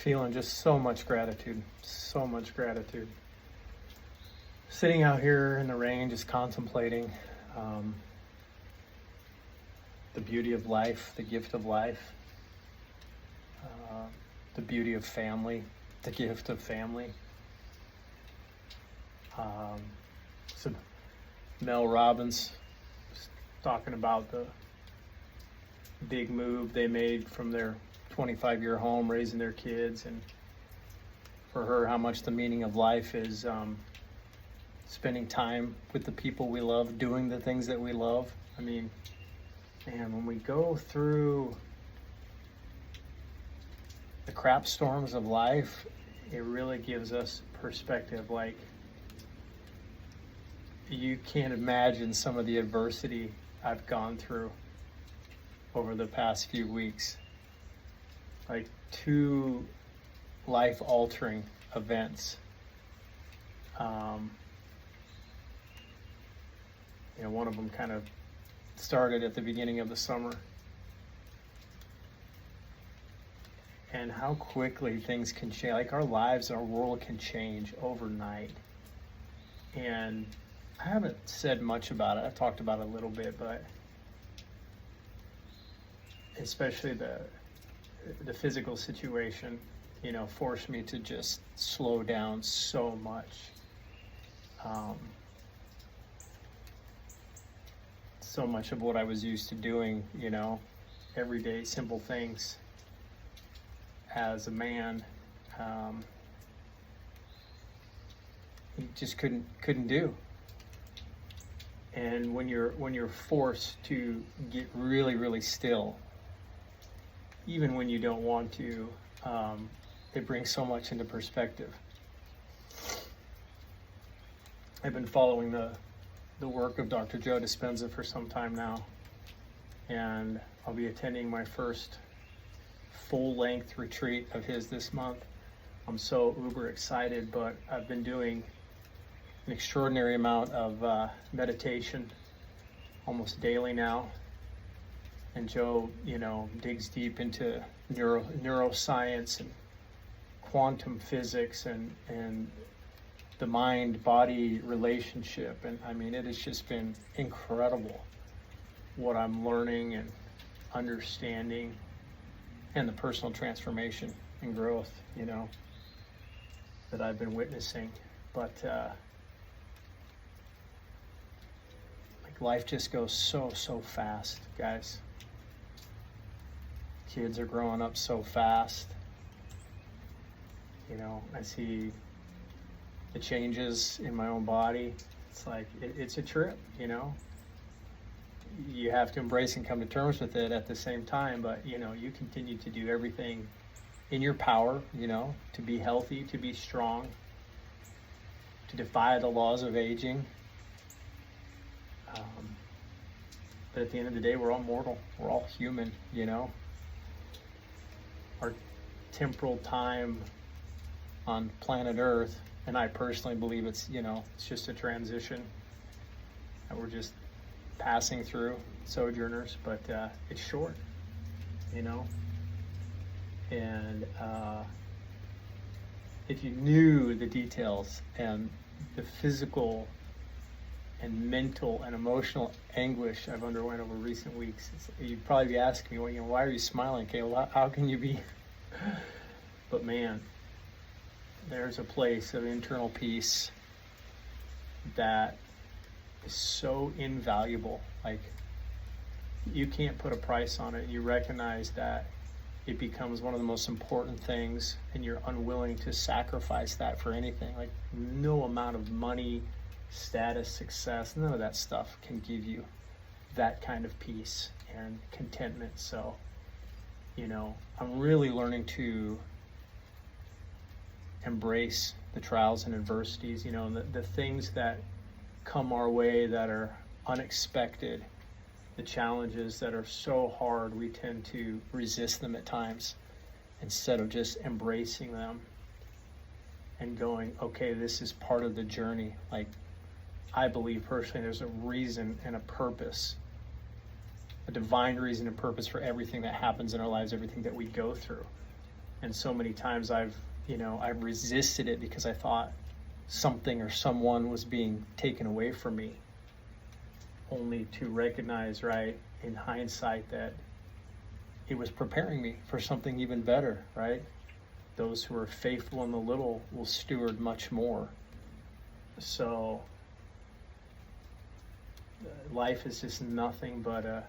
feeling just so much gratitude, so much gratitude. Sitting out here in the rain, just contemplating the beauty of life, the gift of life, the beauty of family, the gift of family. So Mel Robbins was talking about the big move they made from their 25-year home, raising their kids, and for her, how much the meaning of life is spending time with the people we love, doing the things that we love. I mean, man, when we go through the crap storms of life, it really gives us perspective. Like, you can't imagine some of the adversity I've gone through over the past few weeks. Like 2 life-altering events. One of them kind of started at the beginning of the summer. And how quickly things can change. Like, our lives, our world can change overnight. And I haven't said much about it. I've talked about it a little bit, but especially the physical situation, forced me to just slow down so much. So much of what I was used to doing, everyday simple things as a man, you just couldn't do. And when you're forced to get really, really still, even when you don't want to, it brings so much into perspective. I've been following the work of Dr. Joe Dispenza for some time now, and I'll be attending my first full-length retreat of his this month. I'm so uber excited, but I've been doing an extraordinary amount of meditation almost daily now. And Joe, digs deep into neuroscience and quantum physics and the mind-body relationship. And I mean, it has just been incredible what I'm learning and understanding, and the personal transformation and growth, that I've been witnessing. But life just goes so fast, guys. Kids are growing up so fast. I see the changes in my own body. It's like, it's a trip, You have to embrace and come to terms with it at the same time, but, you continue to do everything in your power, to be healthy, to be strong, to defy the laws of aging. But at the end of the day, we're all mortal. We're all human, Our temporal time on planet Earth, and I personally believe it's just a transition that we're just passing through, sojourners, but it's short, and if you knew the details and the physical and mental and emotional anguish I've underwent over recent weeks, you'd probably be asking me, well, why are you smiling, Caleb? How can you be? But man, there's a place of internal peace that is so invaluable. Like, you can't put a price on it. You recognize that it becomes one of the most important things, and you're unwilling to sacrifice that for anything. Like, no amount of money, status, success, none of that stuff can give you that kind of peace and contentment. So, I'm really learning to embrace the trials and adversities, the things that come our way that are unexpected, the challenges that are so hard, we tend to resist them at times instead of just embracing them and going, okay, this is part of the journey. Like, I believe personally there's a reason and a purpose, a divine reason and purpose for everything that happens in our lives, everything that we go through. And so many times I've resisted it because I thought something or someone was being taken away from me, only to recognize, right, in hindsight, that it was preparing me for something even better, right? Those who are faithful in the little will steward much more. So life is just nothing but a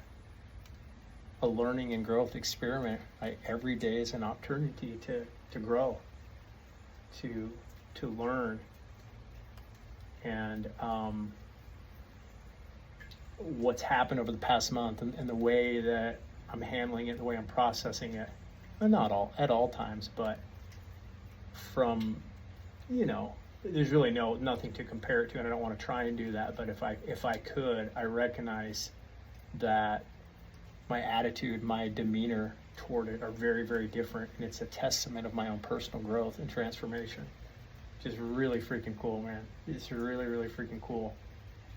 learning and growth experiment. Right? Every day is an opportunity to grow, to learn. And what's happened over the past month, and the way that I'm handling it, the way I'm processing it, well, not at all times, but from, there's really nothing to compare it to, and I don't want to try and do that. But if I could, I recognize that my attitude, my demeanor toward it are very, very different, and it's a testament of my own personal growth and transformation, which is really freaking cool, man. It's really, really freaking cool.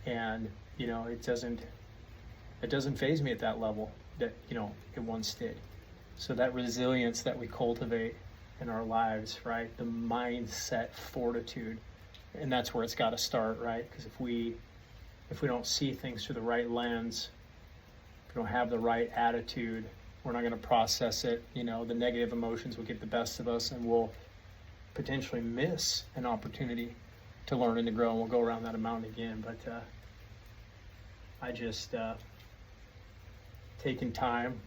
And it doesn't faze me at that level that it once did. So that resilience that we cultivate in our lives, right? The mindset fortitude, and that's where it's got to start, right? Because if we don't see things through the right lens, if we don't have the right attitude, we're not going to process it. The negative emotions will get the best of us, and we'll potentially miss an opportunity to learn and to grow, and we'll go around that mountain again. But I just taking time,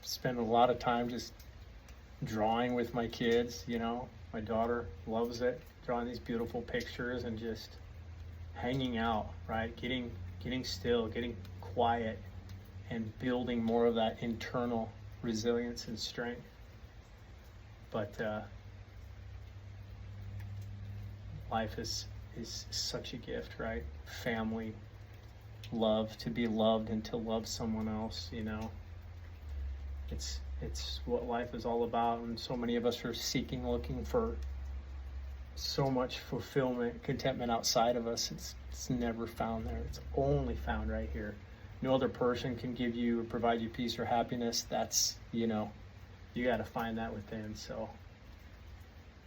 spend a lot of time just drawing with my kids. My daughter loves it, drawing these beautiful pictures and just hanging out, right? Getting still, getting quiet, and building more of that internal resilience and strength. But life is such a gift, right? Family, love, to be loved and to love someone else, it's what life is all about. And so many of us are looking for so much fulfillment, contentment outside of us. It's never found there. It's only found right here. No other person can give you or provide you peace or happiness. That's, you got to find that within. So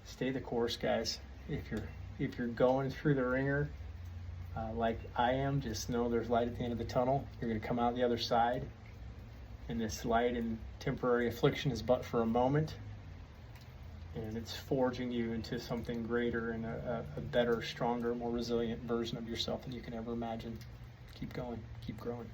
stay the course, guys. If you're going through the ringer, like I am, just know there's light at the end of the tunnel. You're going to come out the other side, and this light and temporary affliction is but for a moment, and it's forging you into something greater and a better, stronger, more resilient version of yourself than you can ever imagine. Keep going, keep growing.